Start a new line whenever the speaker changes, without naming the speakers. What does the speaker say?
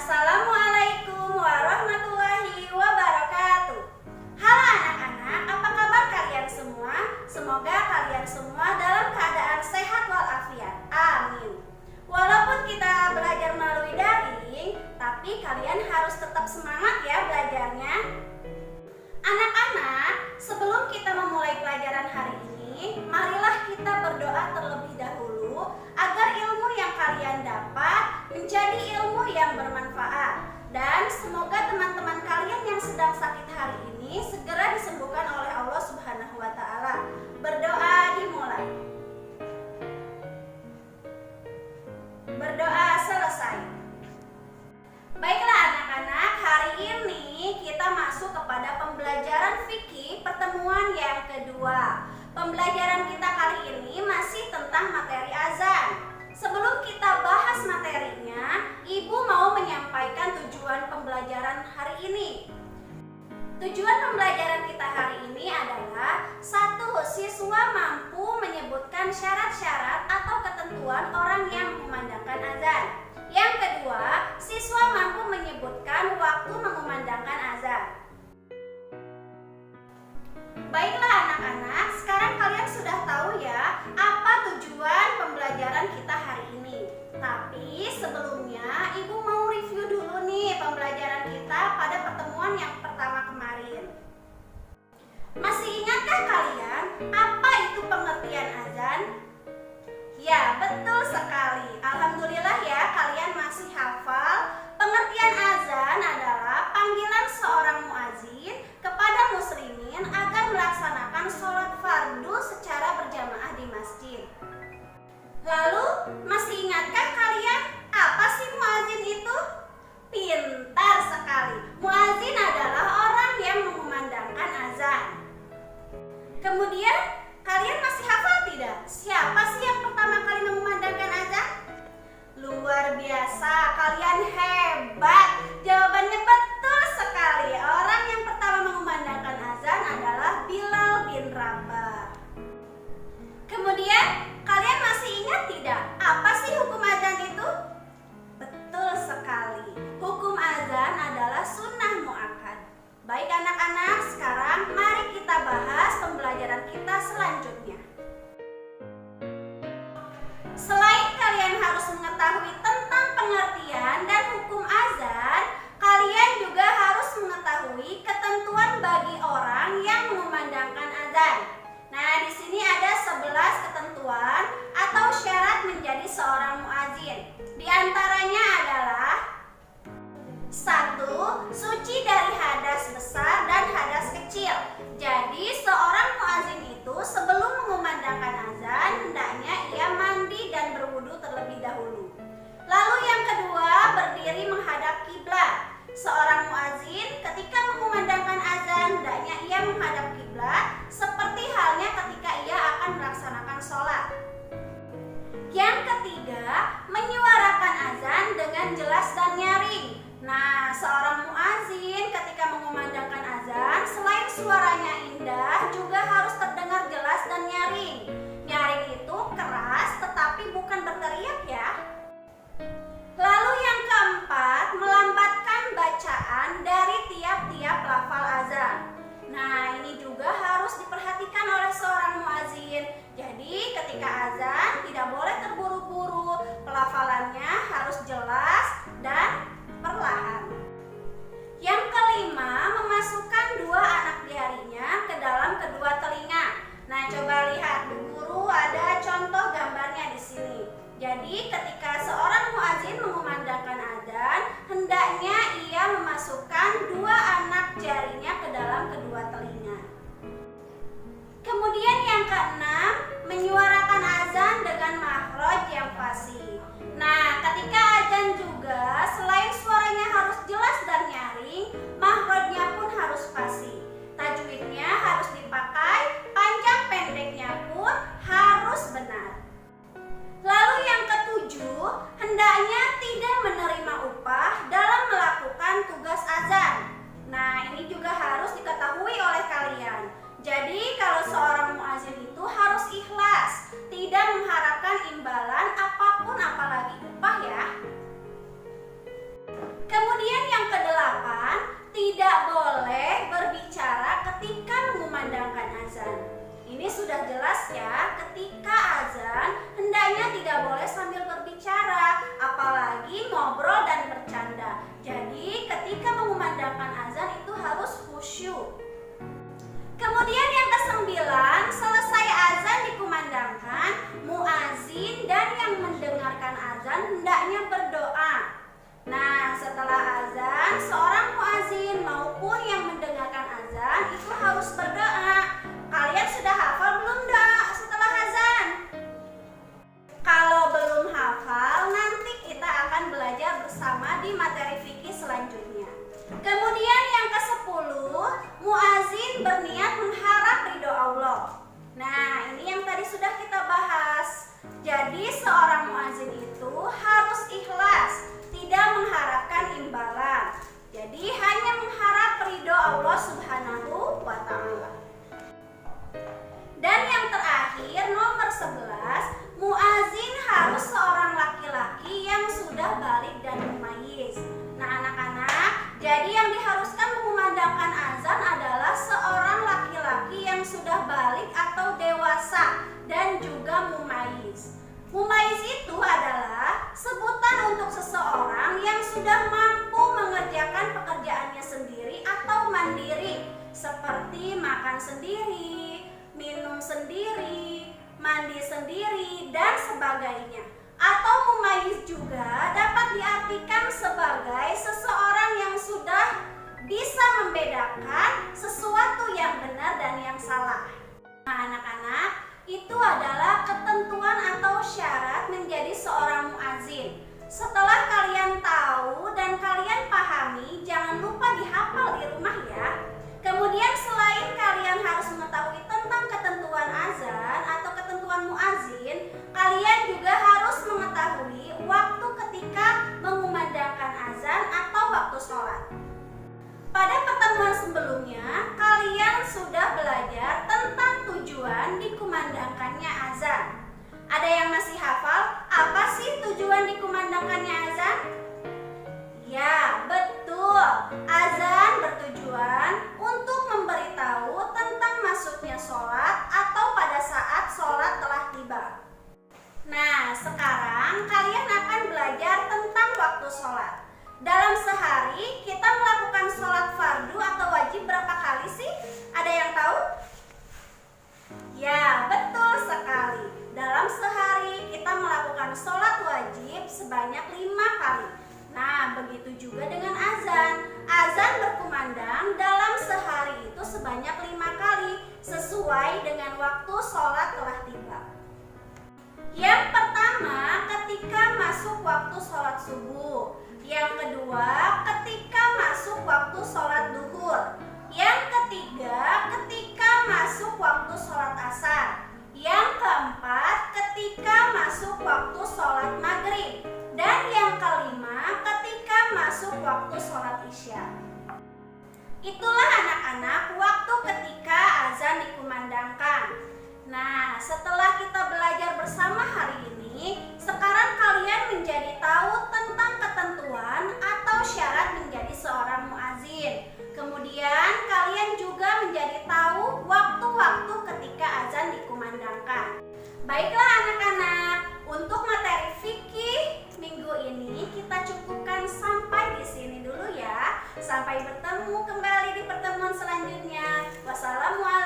Assalamualaikum warahmatullahi wabarakatuh. Halo anak-anak, apa kabar kalian semua? Semoga kalian semua dalam keadaan sehat walafiat. Amin. Walaupun kita belajar melalui daring, tapi kalian harus tetap semangat ya belajarnya. Anak-anak, sebelum kita memulai pelajaran hari ini, marilah kita berdoa terlebih dahulu agar ilmu yang kalian dapat menjadi ilmu yang bermanfaat, dan semoga teman-teman kalian yang sedang sakit hari ini segera disembuhkan oleh Allah Subhanahu wa Ta'ala. Berdoa dimulai. Berdoa selesai. Baiklah anak-anak, hari ini kita masuk kepada pembelajaran fikih pertemuan yang kedua. Pembelajaran kita kali ini masih tentang materi azan. Sebelum kita bahas materinya, Ibu mau menyampaikan tujuan pembelajaran hari ini. Tujuan pembelajaran kita hari ini adalah: 1. Siswa mampu menyebutkan syarat-syarat atau ketentuan orang yang mengumandangkan azan. Yang kedua, siswa mampu menyebutkan waktu mengumandangkan azan. Baiklah anak-anak, sekarang kalian sudah tahu ya apa tujuan pembelajaran kita hari ini. Tapi sebelumnya Ibu mau review dulu nih pembelajaran kita pada pertemuan yang pertama kemarin. Masih ingatkah kalian apa itu pengertian azan? Ya, betul sekali. Alhamdulillah ya kalian masih hafal. Pengertian azan adalah panggilan seorang muazin kepada muslimin agar melaksanakan sholat fardu secara berjamaah di masjid. Lalu, masih ingatkah kalian apa sih muazin itu? Pintar sekali. Muazin adalah orang yang mengumandangkan azan. Kemudian, kalian masih hafal tidak? Siapa sih yang pertama kali mengumandangkan azan? Luar biasa, kalian hebat. Jawabannya betul sekali. Orang yang pertama mengumandangkan azan adalah Bilal bin Rabah. Kemudian, kalian masih ingat tidak apa sih hukum azan itu? Betul sekali. Hukum azan adalah sunnah muakkad. Baik anak-anak, sekarang mari kita bahas pembelajaran kita selanjutnya. Selain kalian harus mengetahui tentang pengertian dan hukum azan, kalian juga harus mengetahui ketentuan bagi orang yang mengumandangkan azan. Nah, di sini ada 11 ketentuan atau syarat menjadi seorang muazin. Di antaranya adalah: 1. Suci dari hadas besar dan hadas kecil. Jadi, seorang muazin itu sebelum mengumandangkan azan, hendaknya ia mandi dan berwudu terlebih dahulu. Lalu yang kedua, berdiri menghadap kiblat. Seorang muazin ketika mengumandangkan azan, hendaknya ia menghadap kiblat seperti halnya ketika ia akan melaksanakan sholat. Yang ketiga, menyuarakan azan dengan jelas dan nyaring. Nah, seorang muazin ketika mengumandangkan azan, selain suaranya indah, juga harus terdengar jelas dan nyaring. Nyaring itu keras tetapi bukan berteriak ya. Lalu yang keempat, melambatkan bacaan dari tiap-tiap lafal azan. Nah, ini juga harus diperhatikan oleh seorang muazin. Jadi, ketika azan tidak boleh terburu-buru, pelafalannya harus jelas dan perlahan. Yang kelima, memasukkan 2 anak jarinya ke dalam kedua telinga. Nah, coba lihat, Bu Guru ada contoh gambarnya di sini. Jadi, ketika mendengarkan azan hendaknya berdoa. Nah, setelah azan, seorang muazin maupun yang mendengarkan azan itu harus berdoa. Kalian sudah hafal belum doa setelah azan? Kalau belum hafal, nanti kita akan belajar bersama di materi fikih selanjutnya. Kemudian yang ke-10, muazin berniat mengharap ridho Allah. Nah, ini yang tadi sudah kita bahas. Jadi seorang muazin itu harus ikhlas, tidak mengharapkan imbalan. Jadi hanya mengharap ridho Allah Subhanahu wa Ta'ala. Dan yang terakhir, nomor 11, muazin harus seorang laki-laki yang sudah balik dan mumayyiz. Nah, anak-anak, jadi yang diharuskan mengumandangkan azan adalah seorang laki-laki yang sudah balik atau dewasa dan juga mumayyiz. Mumayyiz itu adalah sebutan untuk seseorang yang sudah mampu mengerjakan pekerjaannya sendiri atau mandiri, seperti makan sendiri, minum sendiri, mandi sendiri, dan sebagainya. Atau mumayyiz juga dapat diartikan sebagai seseorang yang sudah bisa membedakan sesuatu yang benar dan yang salah. Nah, anak-anak, itu adalah ketentuan atau syarat menjadi seorang muazin. Setelah kalian tahu dan kalian pahami, jangan lupa dihafal di rumah ya. Kemudian selain kalian harus mengetahui tentang ketentuan azan atau ketentuan muazin, kalian juga harus mengetahui waktu ketika mengumandangkan azan atau waktu sholat. Pada pertemuan sebelumnya, kalian sudah belajar tentang tujuan dikumandangkannya azan. Ada yang masih hafal apa sih tujuan dikumandangkannya azan? Ya, betul. Azan bertujuan untuk memberitahu tentang masuknya sholat atau pada saat sholat telah tiba. Nah, sekarang kalian akan belajar tentang waktu sholat. Dalam sehari kita melakukan sholat fardu atau wajib berapa kali sih? Ada yang tahu? Ya, betul sekali. Dalam sehari kita melakukan sholat wajib sebanyak 5 kali. Nah, begitu juga dengan azan. Azan berkumandang dalam sehari itu sebanyak 5 kali, sesuai dengan waktu sholat telah tiba. Yang pertama, ketika masuk waktu sholat subuh. Yang kedua, ketika masuk waktu sholat duhur. Yang ketiga, ketika masuk waktu sholat asar. Yang keempat, ketika masuk waktu sholat maghrib. Dan yang kelima, ketika masuk waktu sholat isya. Itulah anak-anak waktu ketika azan dikumandangkan. Nah, setelah kita belajar bersama hari ini, sekarang kalian menjadi tahu tentang ketentuan atau syarat menjadi seorang muazin. Kemudian kalian juga menjadi tahu waktu-waktu ketika azan dikumandangkan. Baiklah anak-anak, untuk materi fikih minggu ini kita cukupkan sampai di sini dulu ya. Sampai bertemu kembali di pertemuan selanjutnya. Wassalamualaikum.